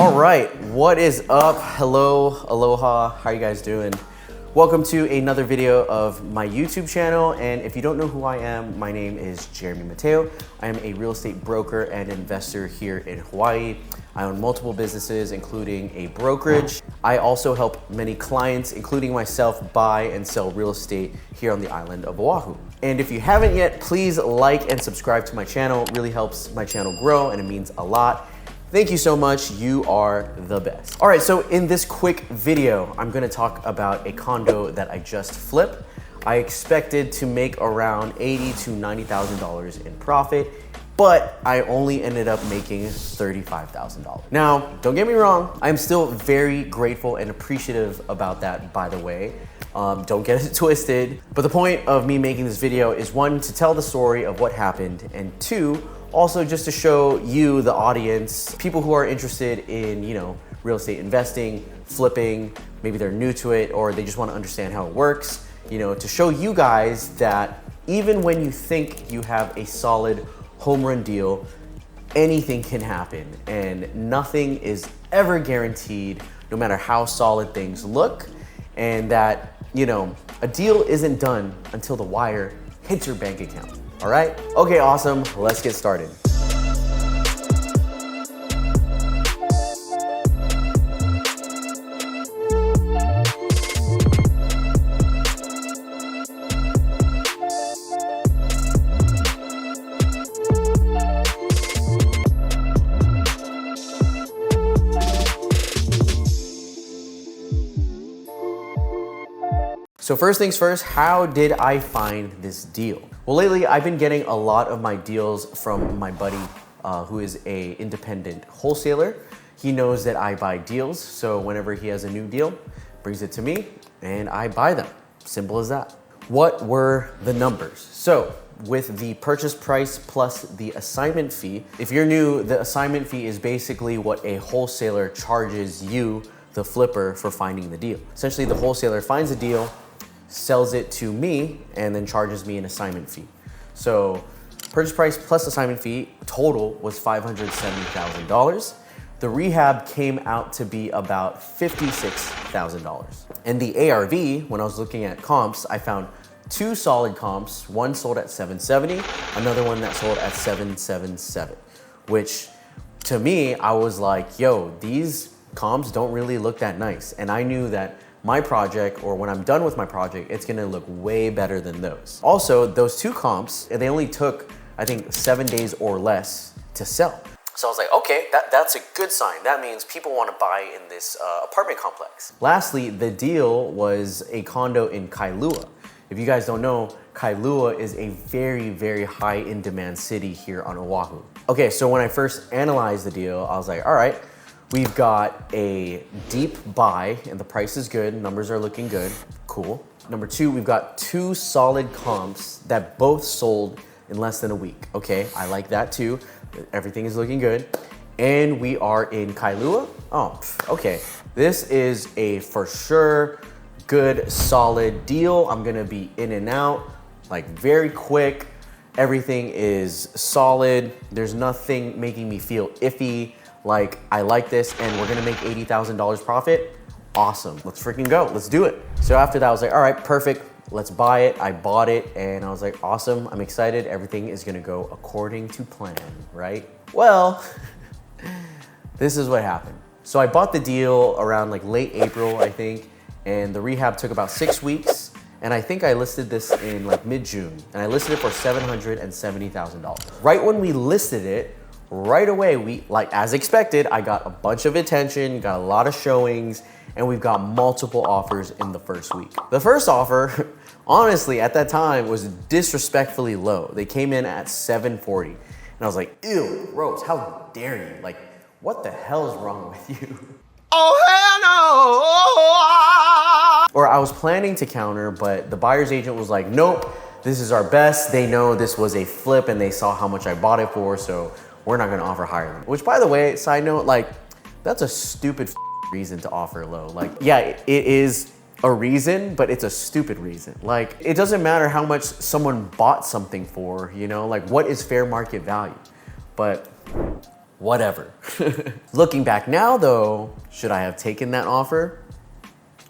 All right, what is up? Hello, aloha, how are you guys doing? Welcome to another video of my YouTube channel, and if you don't know who I am, my name is Jeremy Mateo. I am a real estate broker and investor here in Hawaii. I own multiple businesses, including a brokerage. I also help many clients, including myself, buy and sell real estate here on the island of Oahu. And if you haven't yet, please like and subscribe to my channel. It really helps my channel grow and it means a lot. Thank you so much, you are the best. All right, so in this quick video, I'm gonna talk about a condo that I just flipped. I expected to make around $80,000 to $90,000 in profit, but I only ended up making $35,000. Now, don't get me wrong, I'm still very grateful and appreciative about that, by the way. Don't get it twisted. But the point of me making this video is one, to tell the story of what happened, and two, also just to show you, the audience, people who are interested in, real estate investing, flipping, maybe they're new to it or they just want to understand how it works, to show you guys that even when you think you have a solid home run deal, anything can happen and nothing is ever guaranteed, no matter how solid things look, and that, a deal isn't done until the wire hits your bank account. All right? Okay, awesome. Let's get started. So first things first, how did I find this deal? Well, lately I've been getting a lot of my deals from my buddy who is an independent wholesaler. He knows that I buy deals, so whenever he has a new deal, brings it to me and I buy them. Simple as that. What were the numbers? So with the purchase price plus the assignment fee, if you're new, the assignment fee is basically what a wholesaler charges you, the flipper, for finding the deal. Essentially, the wholesaler finds a deal, sells it to me, and then charges me an assignment fee. So purchase price plus assignment fee total was $570,000. The rehab came out to be about $56,000. And the ARV, when I was looking at comps, I found two solid comps. One sold at $770, another one that sold at $777, which to me, I was like, yo, these comps don't really look that nice. And I knew that my project, or when I'm done with my project, it's gonna look way better than those. Also, those two comps, they only took, I think, 7 days or less to sell. So I was like, okay, that's a good sign. That means people wanna buy in this apartment complex. Lastly, the deal was a condo in Kailua. If you guys don't know, Kailua is a very, very high in demand city here on Oahu. Okay, so when I first analyzed the deal, I was like, all right, we've got a deep buy and the price is good, numbers are looking good, cool. Number two, we've got two solid comps that both sold in less than a week. Okay, I like that too. Everything is looking good. And we are in Kailua. Oh, okay. This is a for sure good, solid deal. I'm gonna be in and out, like very quick. Everything is solid. There's nothing making me feel iffy. Like, I like this and we're gonna make $80,000 profit. Awesome, let's freaking go, let's do it. So after that, I was like, all right, perfect, let's buy it. I bought it and I was like, awesome, I'm excited. Everything is gonna go according to plan, right? Well, this is what happened. So I bought the deal around like late April, I think, and the rehab took about 6 weeks. And I think I listed this in like mid-June, and I listed it for $770,000. Right when we listed it, right away, we, like as expected, I got a bunch of attention, got a lot of showings, and we've got multiple offers in the first week. The first offer, honestly, at that time was disrespectfully low. They came in at $740. And I was like, ew, gross, how dare you? Like, what the hell is wrong with you? Oh, hell no! Or I was planning to counter, but the buyer's agent was like, nope, this is our best. They know this was a flip and they saw how much I bought it for, so we're not gonna offer higher than. Which, by the way, side note, like, that's a stupid reason to offer low. Like, yeah, it is a reason, but it's a stupid reason. Like, it doesn't matter how much someone bought something for, like, what is fair market value? But whatever. Looking back now though, should I have taken that offer?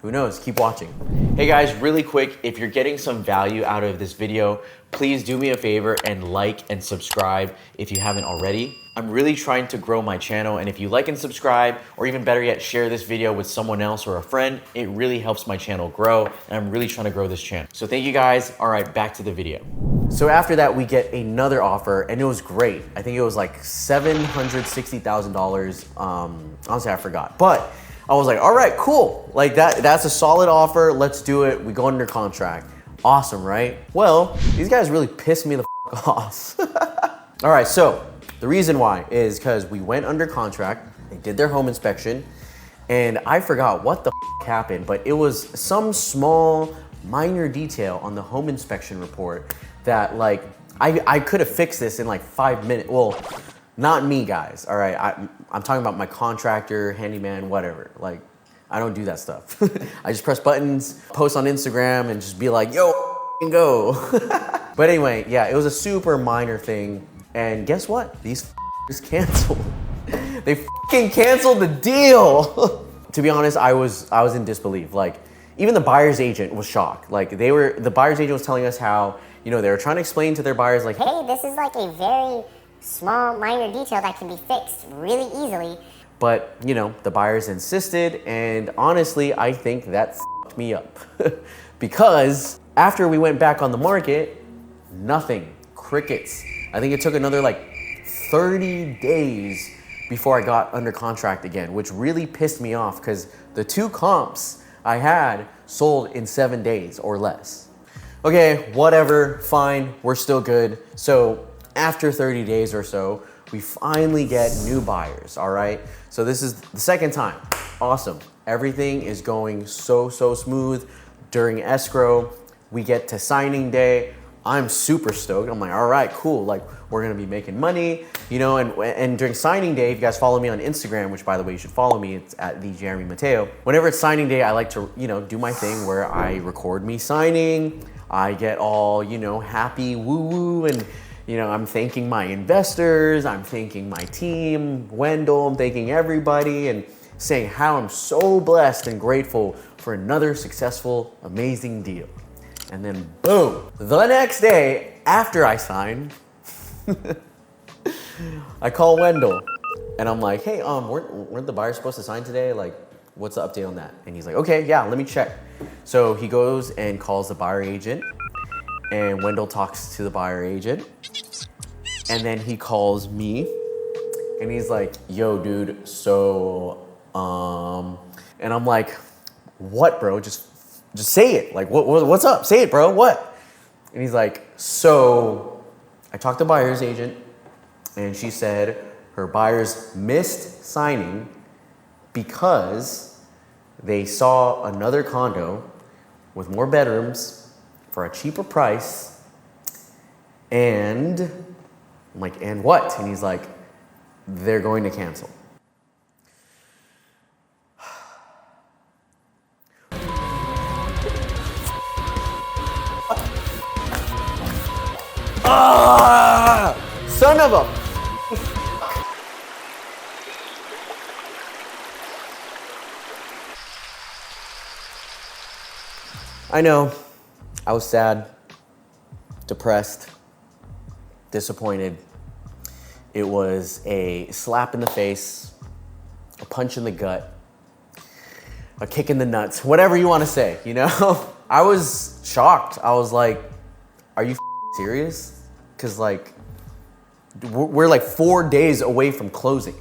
Who knows? Keep watching. Hey guys, really quick, if you're getting some value out of this video, please do me a favor and like and subscribe if you haven't already. I'm really trying to grow my channel, and if you like and subscribe, or even better yet, share this video with someone else or a friend, it really helps my channel grow, and I'm really trying to grow this channel. So thank you guys. All right, back to the video. So after that, we get another offer, and it was great. I think it was like $760,000. Honestly, I forgot. But I was like, all right, cool. Like that's a solid offer. Let's do it. We go under contract. Awesome, right? Well, these guys really pissed me the f off. All right, so the reason why is because we went under contract, they did their home inspection, and I forgot what the f happened, but it was some small minor detail on the home inspection report that like, I could have fixed this in like 5 minutes. Well, not me guys, all right? I'm talking about my contractor, handyman, whatever. Like, I don't do that stuff. I just press buttons, post on Instagram, and just be like, yo, go. But anyway, yeah, it was a super minor thing. And guess what? These f***ers canceled. They f***ing canceled the deal. To be honest, I was in disbelief. Like, even the buyer's agent was shocked. Like, the buyer's agent was telling us how, you know, they were trying to explain to their buyers, like, hey, this is like a very small, minor detail that can be fixed really easily. But, you know, the buyers insisted, and honestly, I think that f***ed me up. Because after we went back on the market, nothing, crickets. I think it took another like 30 days before I got under contract again, which really pissed me off because the 2 comps I had sold in 7 days or less. Okay, whatever, fine, we're still good. So after 30 days or so, we finally get new buyers, all right? So this is the second time. Awesome. Everything is going so smooth. During escrow, we get to signing day. I'm super stoked. I'm like, all right, cool. Like, we're gonna be making money, you know, and during signing day, if you guys follow me on Instagram, which by the way, you should follow me, it's at the Jeremy Mateo. Whenever it's signing day, I like to, you know, do my thing where I record me signing. I get all, you know, happy woo-woo, and you know, I'm thanking my investors, I'm thanking my team, Wendell, I'm thanking everybody, and saying how I'm so blessed and grateful for another successful, amazing deal. And then boom, the next day after I sign, I call Wendell and I'm like, hey, weren't the buyers supposed to sign today? Like, what's the update on that? And he's like, okay, yeah, let me check. So he goes and calls the buyer agent, and Wendell talks to the buyer agent, and then he calls me and he's like, yo dude, so, and I'm like, what bro, just say it. Like, what's up? Say it, bro, what? And he's like, so I talked to the buyer's agent, and she said her buyers missed signing because they saw another condo with more bedrooms for a cheaper price, and I'm like, and what? And he's like, they're going to cancel. Ah, son of a... I know, I was sad, depressed, disappointed. It was a slap in the face, a punch in the gut, a kick in the nuts, whatever you want to say, you know? I was shocked. I was like, are you serious? Because like, we're like 4 days away from closing.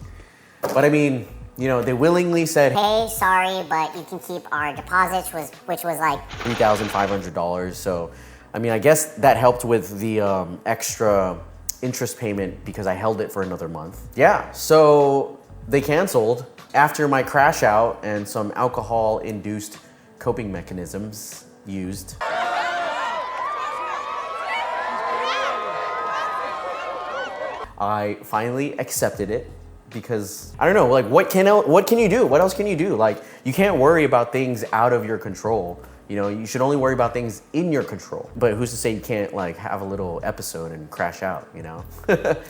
But I mean, you know, they willingly said, hey, sorry, but you can keep our deposits, which was like $3,500. So, I mean, I guess that helped with the extra interest payment because I held it for another month. Yeah, so they canceled after my crash out and some alcohol-induced coping mechanisms used. I finally accepted it because, I don't know, like what can you do? What else can you do? Like, you can't worry about things out of your control You know, you should only worry about things in your control. But who's to say you can't like have a little episode and crash out, you know?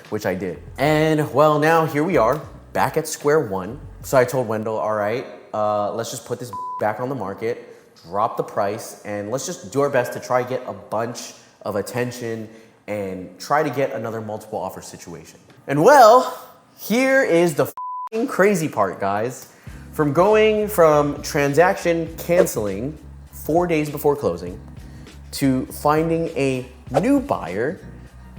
Which I did. And well, now here we are, back at square one. So I told Wendell, all right, let's just put this back on the market, drop the price, and let's just do our best to try to get a bunch of attention and try to get another multiple offer situation. And well, here is the crazy part, guys. From going from transaction canceling 4 days before closing to finding a new buyer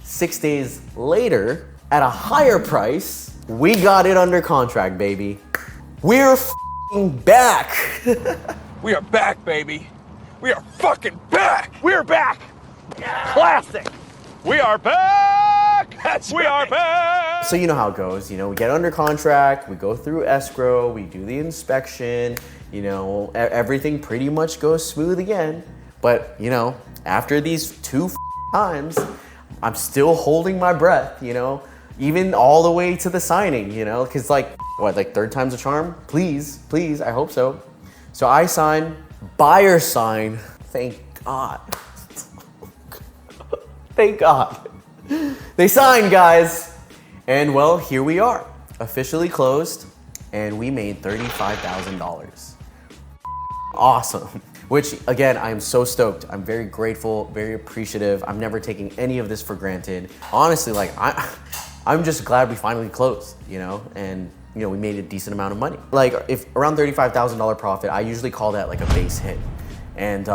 6 days later at a higher price, we got it under contract, baby. We're back. We are back, baby. We are fucking back. We're back. Classic. We are back. We are back. So you know how it goes, you know, we get under contract, we go through escrow, we do the inspection, you know, everything pretty much goes smooth again. But, you know, after these 2 times, I'm still holding my breath, you know, even all the way to the signing, you know, because like, what, like 3rd time's a charm? Please, please, I hope so. So I sign, buyer sign, thank God. Thank God. They signed, guys. And well, here we are, officially closed, and we made $35,000. Awesome. Which again, I am so stoked. I'm very grateful, very appreciative. I'm never taking any of this for granted. Honestly, like I'm just glad we finally closed, you know, and you know, we made a decent amount of money. Like if around $35,000 profit, I usually call that like a base hit. And,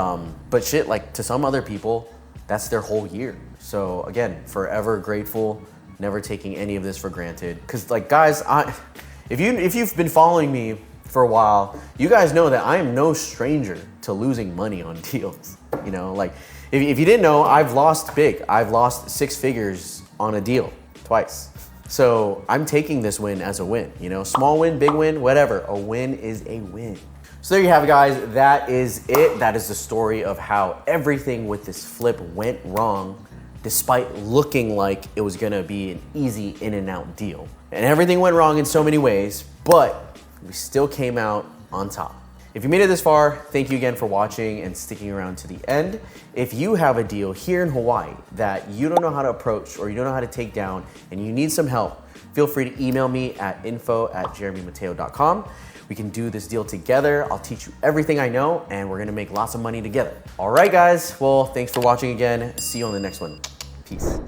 but shit, like to some other people, that's their whole year. So again, forever grateful, never taking any of this for granted. Cause like guys, if you've been following me for a while, you guys know that I am no stranger to losing money on deals. You know, like if you didn't know, I've lost big. I've lost 6 figures on a deal twice. So I'm taking this win as a win, you know, small win, big win, whatever. A win is a win. So there you have it, guys. That is it. That is the story of how everything with this flip went wrong, despite looking like it was gonna be an easy in and out deal. And everything went wrong in so many ways, but we still came out on top. If you made it this far, thank you again for watching and sticking around to the end. If you have a deal here in Hawaii that you don't know how to approach or you don't know how to take down and you need some help, feel free to email me at info@jeremymateo.com. We can do this deal together. I'll teach you everything I know and we're gonna make lots of money together. All right, guys. Well, thanks for watching again. See you on the next one. Peace.